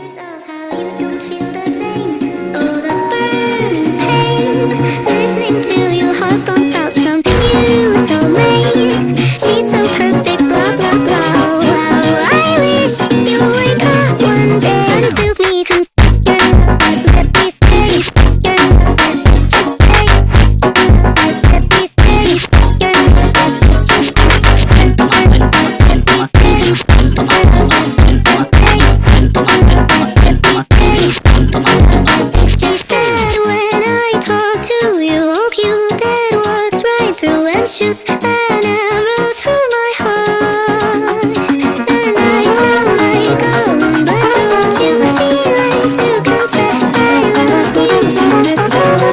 Years of how you don't feel the same. Oh, the burning pain. Listening to you harp about some new soulmate. She's so perfect, blah blah blah. Wow, I wish you wake up one day and to me confess your love, but let me stay. Your love, but it's just stay. Your love, but let me stay. Your love, but it's just stay. Your love, but let me stay. Your love, but it's just stay. Your love, but let me stay. Your love, but it's just sad when I talk to you. Hope you get what's right through and shoots an arrow through.